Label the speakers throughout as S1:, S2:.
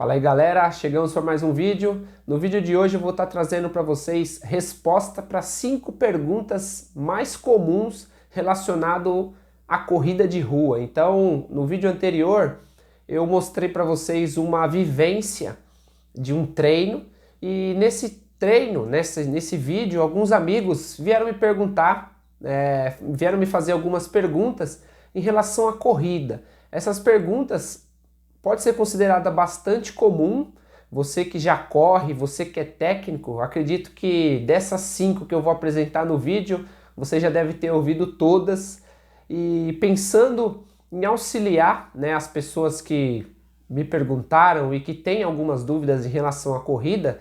S1: Fala aí galera, chegamos para mais um vídeo. No vídeo de hoje eu vou estar trazendo para vocês resposta para 5 perguntas mais comuns relacionado à corrida de rua. Então, no vídeo anterior eu mostrei para vocês uma vivência de um treino e nesse treino, nesse vídeo, alguns amigos vieram me perguntar, vieram me fazer algumas perguntas em relação à corrida. Essas perguntas pode ser considerada bastante comum. Você que já corre, você que é técnico, acredito que dessas 5 que eu vou apresentar no vídeo, você já deve ter ouvido todas. E pensando em auxiliar, as pessoas que me perguntaram e que têm algumas dúvidas em relação à corrida,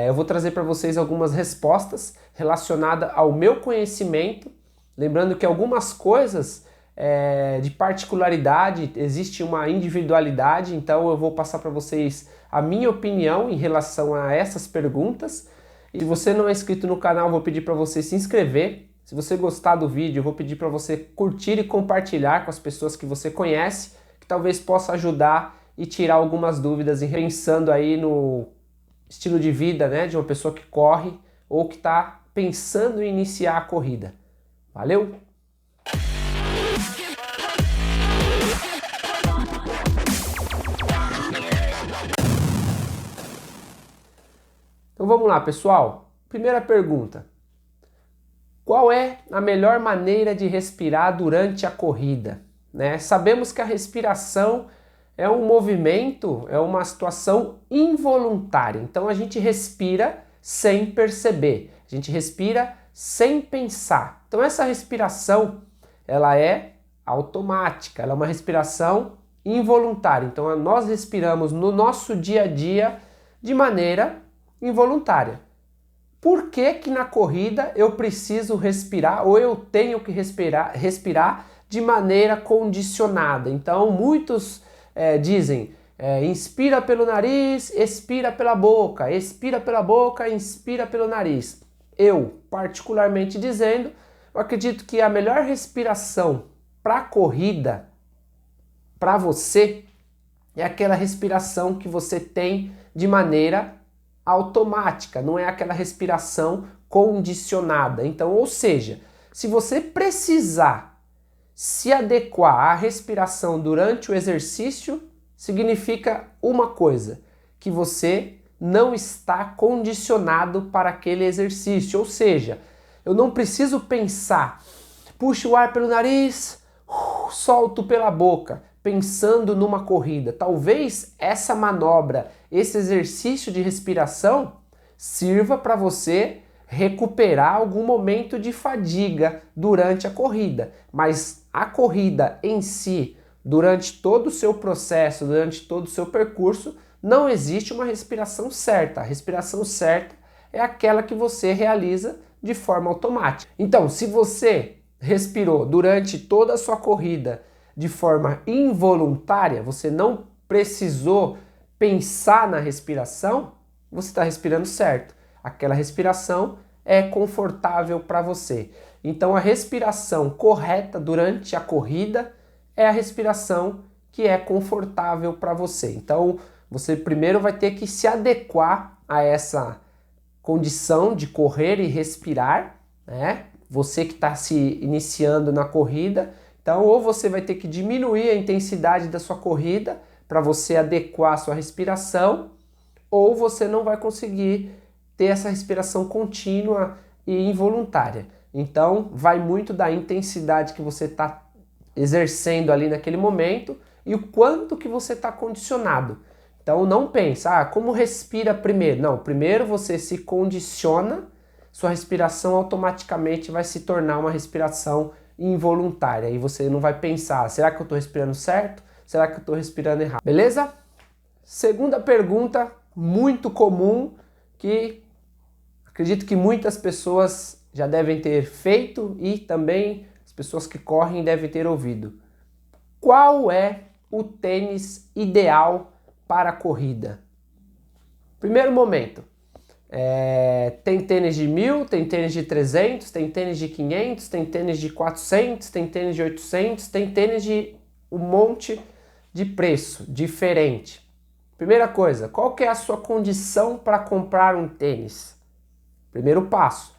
S1: eu vou trazer para vocês algumas respostas relacionadas ao meu conhecimento. Lembrando que algumas coisas de particularidade, existe uma individualidade, então eu vou passar para vocês a minha opinião em relação a essas perguntas. E se você não é inscrito no canal, eu vou pedir para você se inscrever. Se você gostar do vídeo, eu vou pedir para você curtir e compartilhar com as pessoas que você conhece, que talvez possa ajudar e tirar algumas dúvidas e pensando aí no estilo de vida, de uma pessoa que corre ou que está pensando em iniciar a corrida. Valeu? Então vamos lá, pessoal. Primeira pergunta. Qual é a melhor maneira de respirar durante a corrida? Sabemos que a respiração é um movimento, é uma situação involuntária. Então a gente respira sem perceber, a gente respira sem pensar. Então essa respiração, ela é automática, ela é uma respiração involuntária. Então nós respiramos no nosso dia a dia de maneira involuntária. Por que na corrida eu preciso respirar ou eu tenho que respirar de maneira condicionada? Então muitos dizem, inspira pelo nariz, expira pela boca, inspira pelo nariz. Eu, particularmente dizendo, eu acredito que a melhor respiração para a corrida, para você, é aquela respiração que você tem de maneira automática, não é aquela respiração condicionada. Então, ou seja, se você precisar se adequar à respiração durante o exercício, significa uma coisa, que você não está condicionado para aquele exercício. Ou seja, eu não preciso pensar, puxo o ar pelo nariz, solto pela boca, pensando numa corrida. Talvez essa manobra, esse exercício de respiração sirva para você recuperar algum momento de fadiga durante a corrida, mas a corrida em si, durante todo o seu processo, durante todo o seu percurso, não existe uma respiração certa. A respiração certa é aquela que você realiza de forma automática. Então, se você respirou durante toda a sua corrida de forma involuntária, você não precisou pensar na respiração, você está respirando certo. Aquela respiração é confortável para você. Então a respiração correta durante a corrida é a respiração que é confortável para você. Então você primeiro vai ter que se adequar a essa condição de correr e respirar, Você que está se iniciando na corrida, então ou você vai ter que diminuir a intensidade da sua corrida para você adequar a sua respiração, ou você não vai conseguir ter essa respiração contínua e involuntária. Então vai muito da intensidade que você está exercendo ali naquele momento e o quanto que você está condicionado. Então não pensa, como respira primeiro? Não, primeiro você se condiciona, sua respiração automaticamente vai se tornar uma respiração involuntária. E você não vai pensar, será que eu estou respirando certo? Será que eu estou respirando errado? Beleza? Segunda pergunta, muito comum, que acredito que muitas pessoas já devem ter feito e também as pessoas que correm devem ter ouvido. Qual é o tênis ideal para a corrida? Primeiro momento, tem tênis de 1.000, tem tênis de 300, tem tênis de 500, tem tênis de 400, tem tênis de 800, tem tênis de um monte de preço diferente. Primeira coisa, qual que é a sua condição para comprar um tênis? Primeiro passo.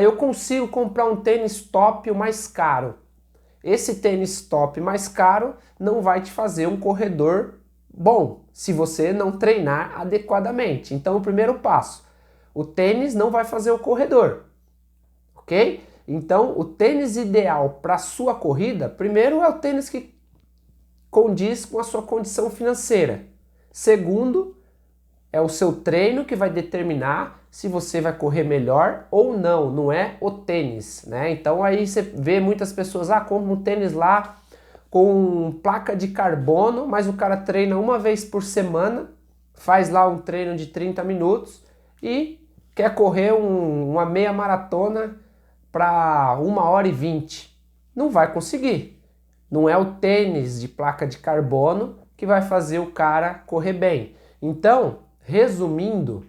S1: Eu consigo comprar um tênis top o mais caro. Esse tênis top mais caro não vai te fazer um corredor bom se você não treinar adequadamente. Então, o primeiro passo, o tênis não vai fazer o corredor, ok? Então, o tênis ideal para a sua corrida, primeiro é o tênis que condiz com a sua condição financeira. Segundo, é o seu treino que vai determinar se você vai correr melhor ou não, não é o tênis, né? Então aí você vê muitas pessoas, compra um tênis lá com placa de carbono, mas o cara treina uma vez por semana, faz lá um treino de 30 minutos e quer correr uma meia maratona para 1h20. Não vai conseguir. Não é o tênis de placa de carbono que vai fazer o cara correr bem. Então, resumindo,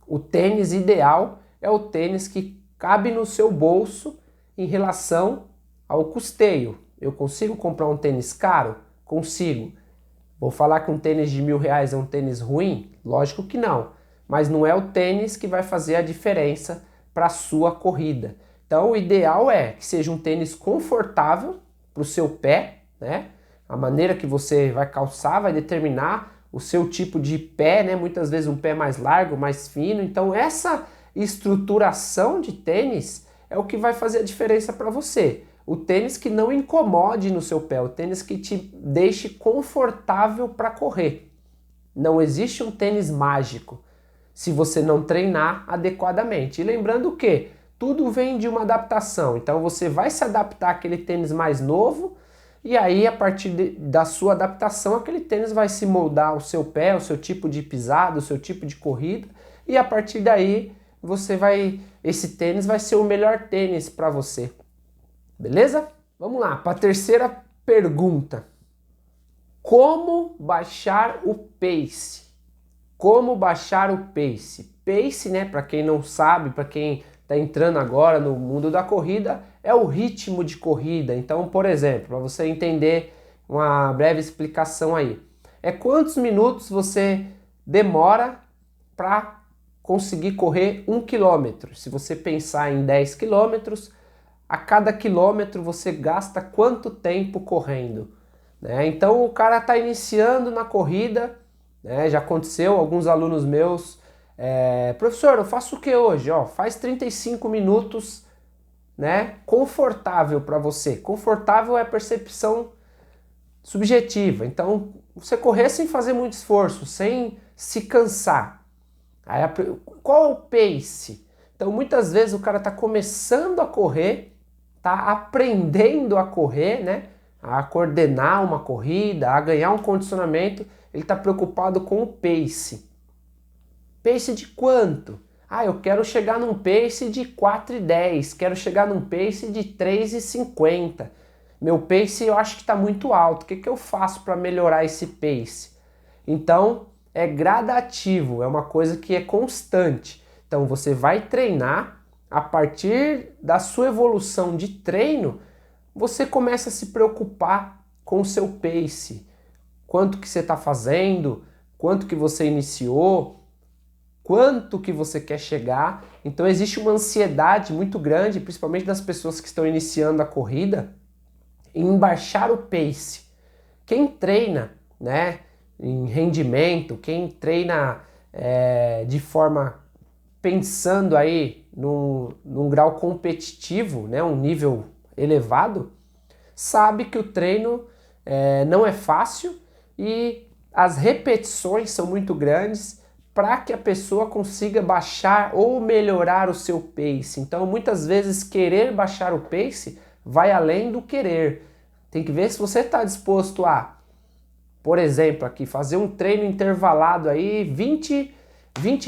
S1: o tênis ideal é o tênis que cabe no seu bolso em relação ao custeio. Eu consigo comprar um tênis caro? Consigo. Vou falar que um tênis de R$1.000 é um tênis ruim? Lógico que não. Mas não é o tênis que vai fazer a diferença para a sua corrida. Então o ideal é que seja um tênis confortável para o seu pé, né? A maneira que você vai calçar vai determinar o seu tipo de pé, né? Muitas vezes um pé mais largo, mais fino. Então essa estruturação de tênis é o que vai fazer a diferença para você. O tênis que não incomode no seu pé, o tênis que te deixe confortável para correr. Não existe um tênis mágico se você não treinar adequadamente. E lembrando que tudo vem de uma adaptação. Então você vai se adaptar àquele tênis mais novo e aí a partir da sua adaptação aquele tênis vai se moldar ao seu pé, ao seu tipo de pisada, ao seu tipo de corrida e a partir daí esse tênis vai ser o melhor tênis para você. Beleza? Vamos lá, para a terceira pergunta. Como baixar o pace? Como baixar o pace? Pace, né, para quem não sabe, para quem está entrando agora no mundo da corrida, é o ritmo de corrida. Então, por exemplo, para você entender uma breve explicação aí, é quantos minutos você demora para conseguir correr 1 quilômetro. Se você pensar em 10 quilômetros, a cada quilômetro você gasta quanto tempo correndo, né? Então o cara está iniciando na corrida, né? Já aconteceu, alguns alunos meus, professor, eu faço o que hoje? Faz 35 minutos, né? Confortável para você. Confortável é percepção subjetiva. Então você correr sem fazer muito esforço, sem se cansar. Aí, qual é o pace? Então muitas vezes o cara está começando a correr, está aprendendo a correr, né? A coordenar uma corrida, a ganhar um condicionamento, ele está preocupado com o pace. Pace de quanto? Eu quero chegar num pace de 4,10, quero chegar num pace de 3,50. Meu pace eu acho que está muito alto, o que eu faço para melhorar esse pace? Então é gradativo, é uma coisa que é constante. Então você vai treinar. A partir da sua evolução de treino, você começa a se preocupar com o seu pace. Quanto que você está fazendo, quanto que você iniciou, quanto que você quer chegar. Então existe uma ansiedade muito grande, principalmente das pessoas que estão iniciando a corrida, em baixar o pace. Quem treina, né, em rendimento, quem treina de forma pensando aí num grau competitivo, né, um nível elevado, sabe que o treino não é fácil e as repetições são muito grandes para que a pessoa consiga baixar ou melhorar o seu pace. Então, muitas vezes, querer baixar o pace vai além do querer. Tem que ver se você está disposto a, por exemplo, aqui, fazer um treino intervalado aí, 20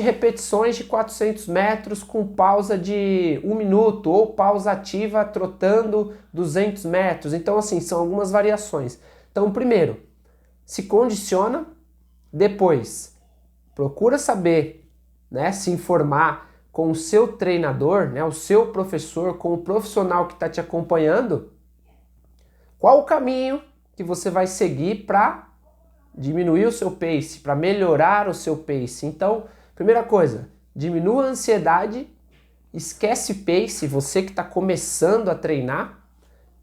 S1: repetições de 400 metros com pausa de 1 minuto ou pausa ativa trotando 200 metros. Então, assim, são algumas variações. Então, primeiro, se condiciona. Depois, procura saber, né, se informar com o seu treinador, né, o seu professor, com o profissional que está te acompanhando, qual o caminho que você vai seguir para diminuir o seu pace, para melhorar o seu pace. Então, primeira coisa, diminua a ansiedade, esquece pace, você que está começando a treinar,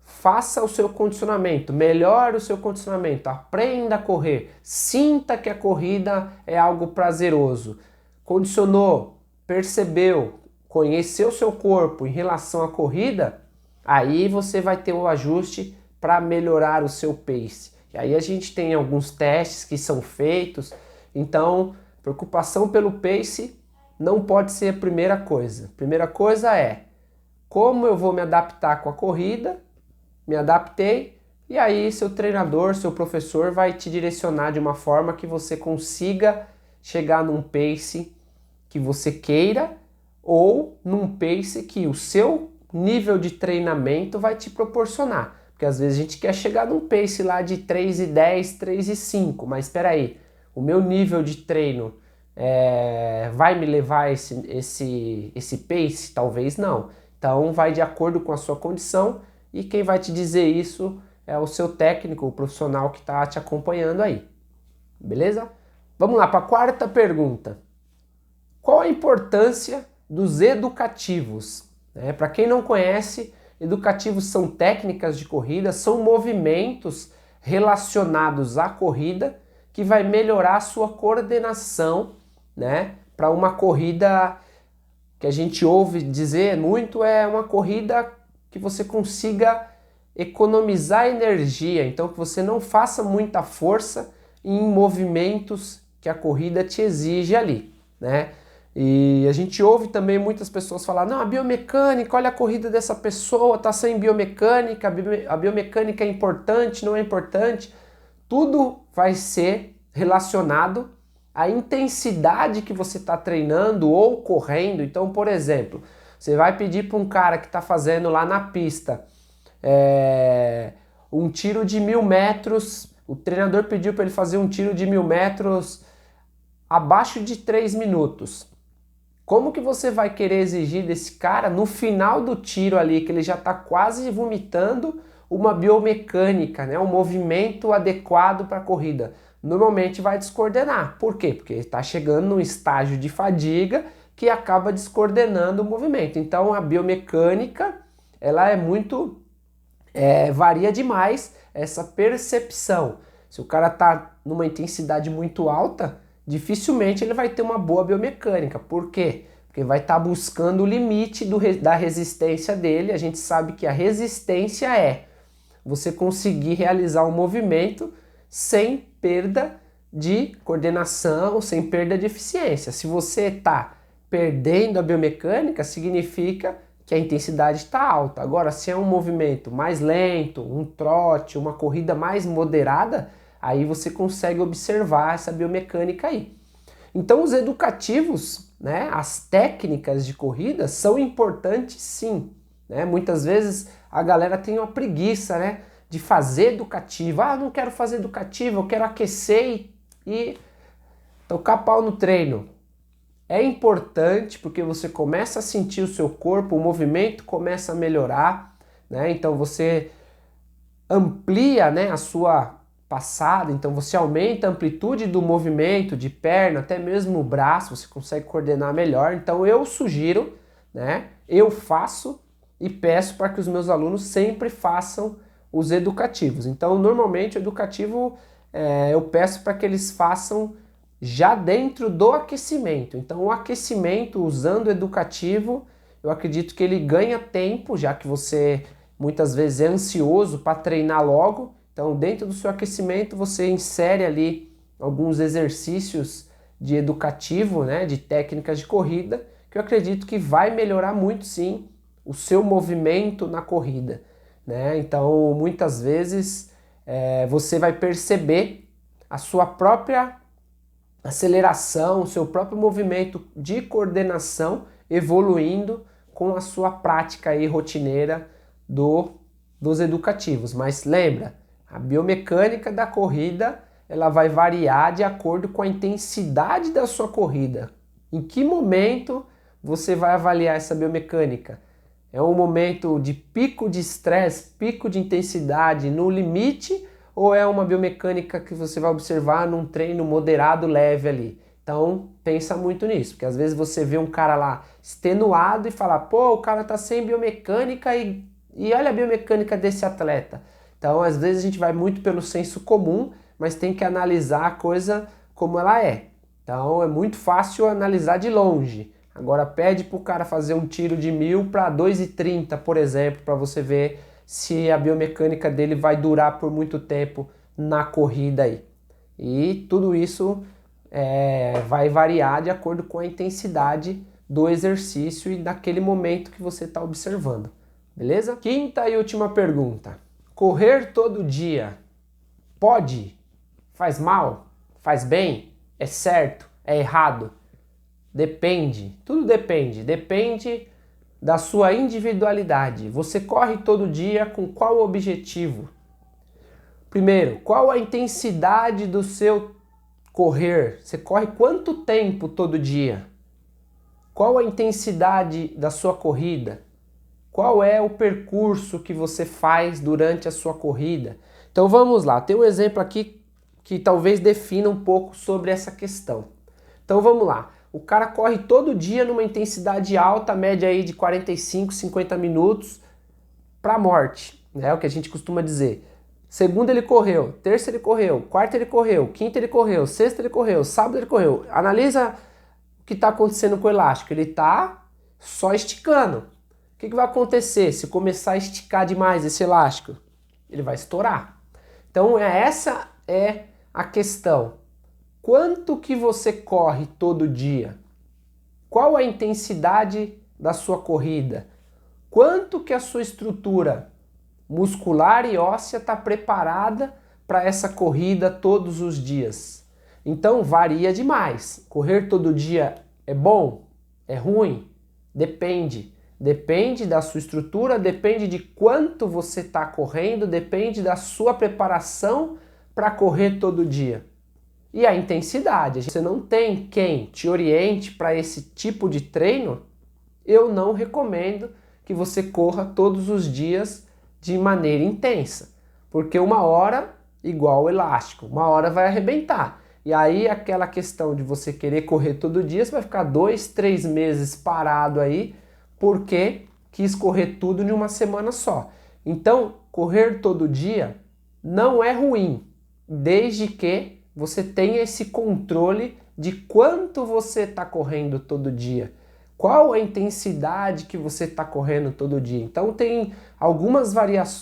S1: faça o seu condicionamento, melhore o seu condicionamento, aprenda a correr, sinta que a corrida é algo prazeroso. Condicionou, percebeu, conheceu seu corpo em relação à corrida, aí você vai ter o ajuste para melhorar o seu pace. E aí a gente tem alguns testes que são feitos, então preocupação pelo pace não pode ser a primeira coisa. A primeira coisa é como eu vou me adaptar com a corrida, me adaptei, e aí seu treinador, seu professor vai te direcionar de uma forma que você consiga chegar num pace que você queira ou num pace que o seu nível de treinamento vai te proporcionar. Porque às esse a gente quer chegar num pace lá de 3:10, 3:05, mas espera aí, o meu nível de treino vai me levar esse pace? Talvez não. Então vai de acordo com a sua condição e quem vai te dizer isso é o seu técnico, o profissional que está te acompanhando aí. Beleza? Vamos lá para a quarta pergunta. Qual a importância dos educativos? Para quem não conhece, educativos são técnicas de corrida, são movimentos relacionados à corrida que vai melhorar a sua coordenação, para uma corrida que a gente ouve dizer muito, é uma corrida que você consiga economizar energia, então que você não faça muita força em movimentos que a corrida te exige ali, E a gente ouve também muitas pessoas falar, não, a biomecânica, olha a corrida dessa pessoa, tá sem biomecânica, a biomecânica é importante, não é importante. Tudo vai ser relacionado à intensidade que você está treinando ou correndo. Então, por exemplo, você vai pedir para um cara que está fazendo lá na pista um tiro de 1.000 metros, o treinador pediu para ele fazer um tiro de 1.000 metros abaixo de 3 minutos. Como que você vai querer exigir desse cara no final do tiro ali, que ele já está quase vomitando, uma biomecânica, um movimento adequado para a corrida? Normalmente vai descoordenar. Por quê? Porque ele está chegando num estágio de fadiga que acaba descoordenando o movimento. Então a biomecânica, ela é muito... varia demais essa percepção. Se o cara está numa intensidade muito alta, dificilmente ele vai ter uma boa biomecânica. Por quê? Porque vai estar buscando o limite da resistência dele. A gente sabe que a resistência é você conseguir realizar um movimento sem perda de coordenação, sem perda de eficiência. Se você está perdendo a biomecânica, significa que a intensidade está alta. Agora, se é um movimento mais lento, um trote, uma corrida mais moderada, aí você consegue observar essa biomecânica aí. Então os educativos, as técnicas de corrida são importantes sim. Muitas vezes a galera tem uma preguiça de fazer educativo. Ah, não quero fazer educativo, eu quero aquecer e tocar pau no treino. É importante porque você começa a sentir o seu corpo, o movimento começa a melhorar, então você amplia a sua passada, então você aumenta a amplitude do movimento de perna, até mesmo o braço, você consegue coordenar melhor. Então eu sugiro, eu faço e peço para que os meus alunos sempre façam os educativos. Então normalmente o educativo eu peço para que eles façam já dentro do aquecimento. Então o aquecimento usando o educativo, eu acredito que ele ganha tempo, já que você muitas vezes é ansioso para treinar logo. Então, dentro do seu aquecimento, você insere ali alguns exercícios de educativo, de técnicas de corrida, que eu acredito que vai melhorar muito, sim, o seu movimento na corrida. Então, muitas vezes, você vai perceber a sua própria aceleração, o seu próprio movimento de coordenação evoluindo com a sua prática aí rotineira dos educativos. Mas lembra, a biomecânica da corrida ela vai variar de acordo com a intensidade da sua corrida. Em que momento você vai avaliar essa biomecânica? É um momento de pico de estresse, pico de intensidade no limite, ou é uma biomecânica que você vai observar num treino moderado, leve ali. Então, pensa muito nisso, porque às vezes você vê um cara lá extenuado e fala, pô, o cara tá sem biomecânica e olha a biomecânica desse atleta. Então, às vezes a gente vai muito pelo senso comum, mas tem que analisar a coisa como ela é. Então, é muito fácil analisar de longe. Agora, pede para o cara fazer um tiro de 1.000 para 2,30, por exemplo, para você ver se a biomecânica dele vai durar por muito tempo na corrida aí. E tudo isso vai variar de acordo com a intensidade do exercício e daquele momento que você está observando. Beleza? Quinta e última pergunta. Correr todo dia pode? Faz mal? Faz bem? É certo? É errado? Depende. Tudo depende. Depende da sua individualidade. Você corre todo dia com qual objetivo? Primeiro, qual a intensidade do seu correr? Você corre quanto tempo todo dia? Qual a intensidade da sua corrida? Qual é o percurso que você faz durante a sua corrida? Então vamos lá, tem um exemplo aqui que talvez defina um pouco sobre essa questão. Então vamos lá, o cara corre todo dia numa intensidade alta, média aí de 45, 50 minutos para a morte, é o que a gente costuma dizer. Segunda ele correu, terça ele correu, quarta ele correu, quinta ele correu, sexta ele correu, sábado ele correu. Analisa o que está acontecendo com o elástico, ele está só esticando. O que vai acontecer se começar a esticar demais esse elástico? Ele vai estourar. Então essa é a questão. Quanto que você corre todo dia? Qual a intensidade da sua corrida? Quanto que a sua estrutura muscular e óssea está preparada para essa corrida todos os dias? Então varia demais. Correr todo dia é bom? É ruim? Depende. Depende da sua estrutura, depende de quanto você está correndo, depende da sua preparação para correr todo dia. E a intensidade. Você não tem quem te oriente para esse tipo de treino, eu não recomendo que você corra todos os dias de maneira intensa. Porque uma hora, igual o elástico, uma hora vai arrebentar. E aí aquela questão de você querer correr todo dia, você vai ficar 2, 3 meses parado aí, porque quis correr tudo em uma semana só. Então, correr todo dia não é ruim, desde que você tenha esse controle de quanto você está correndo todo dia. Qual a intensidade que você está correndo todo dia? Então, tem algumas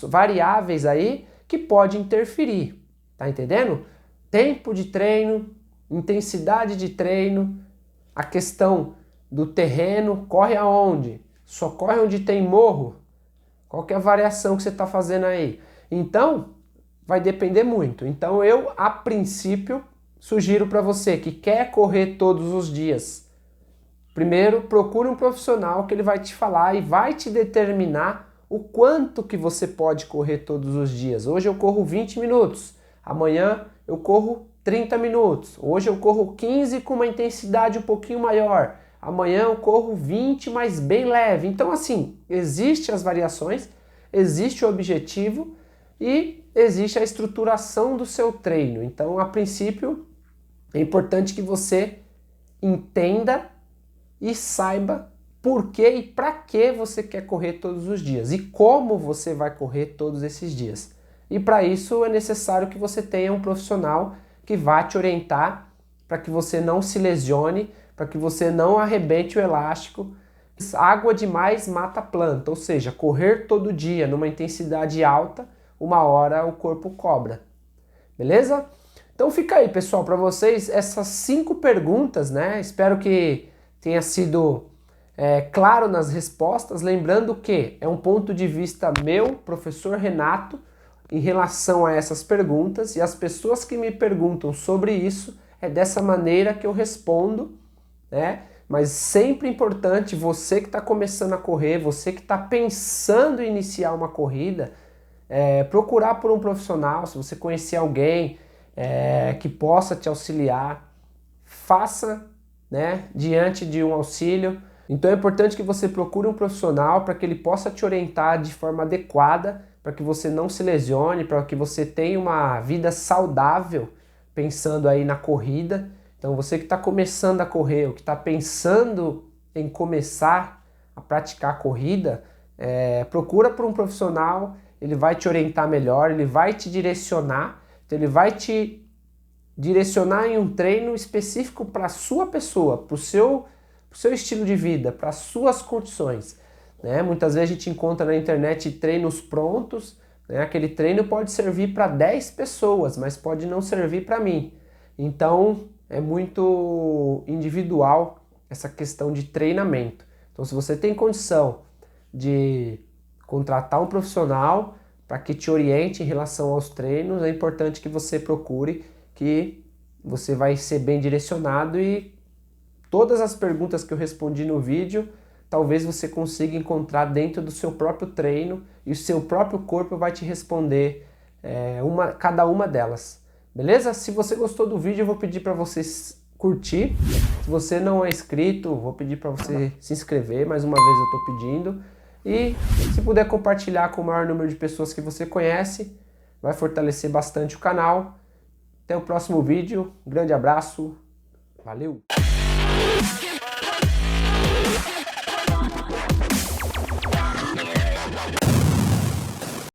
S1: variáveis aí que podem interferir, tá entendendo? Tempo de treino, intensidade de treino, a questão do terreno, corre aonde? Só corre onde tem morro? Qual que é a variação que você está fazendo aí? Então, vai depender muito. Então, eu, a princípio, sugiro para você que quer correr todos os dias. Primeiro, procure um profissional que ele vai te falar e vai te determinar o quanto que você pode correr todos os dias. Hoje eu corro 20 minutos, amanhã eu corro 30 minutos, hoje eu corro 15 com uma intensidade um pouquinho maior, amanhã eu corro 20, mas bem leve. Então, assim, existem as variações, existe o objetivo e existe a estruturação do seu treino. Então, a princípio, é importante que você entenda e saiba por que e para que você quer correr todos os dias e como você vai correr todos esses dias. E para isso é necessário que você tenha um profissional que vá te orientar para que você não se lesione, para que você não arrebente o elástico. Água demais mata a planta, ou seja, correr todo dia numa intensidade alta, uma hora o corpo cobra. Beleza? Então fica aí, pessoal, para vocês essas 5 perguntas, né? Espero que tenha sido claro nas respostas. Lembrando que é um ponto de vista meu, professor Renato, em relação a essas perguntas, e as pessoas que me perguntam sobre isso, é dessa maneira que eu respondo, né? Mas sempre importante, você que está começando a correr, você que está pensando em iniciar uma corrida, procurar por um profissional. Se você conhecer alguém que possa te auxiliar, faça, né, diante de um auxílio. Então é importante que você procure um profissional para que ele possa te orientar de forma adequada para que você não se lesione, para que você tenha uma vida saudável, pensando aí na corrida. Então você que está começando a correr, ou que está pensando em começar a praticar a corrida, procura por um profissional, ele vai te orientar melhor, ele vai te direcionar, então ele vai te direcionar em um treino específico para a sua pessoa, para o seu estilo de vida, para as suas condições. Né? Muitas vezes a gente encontra na internet treinos prontos, né? Aquele treino pode servir para 10 pessoas, mas pode não servir para mim. Então é muito individual essa questão de treinamento. Então, se você tem condição de contratar um profissional para que te oriente em relação aos treinos, é importante que você procure, que você vai ser bem direcionado, e todas as perguntas que eu respondi no vídeo, talvez você consiga encontrar dentro do seu próprio treino, e o seu próprio corpo vai te responder cada uma delas. Beleza? Se você gostou do vídeo, eu vou pedir para você curtir. Se você não é inscrito, vou pedir para você se inscrever. Mais uma vez eu estou pedindo. E se puder compartilhar com o maior número de pessoas que você conhece, vai fortalecer bastante o canal. Até o próximo vídeo. Um grande abraço. Valeu!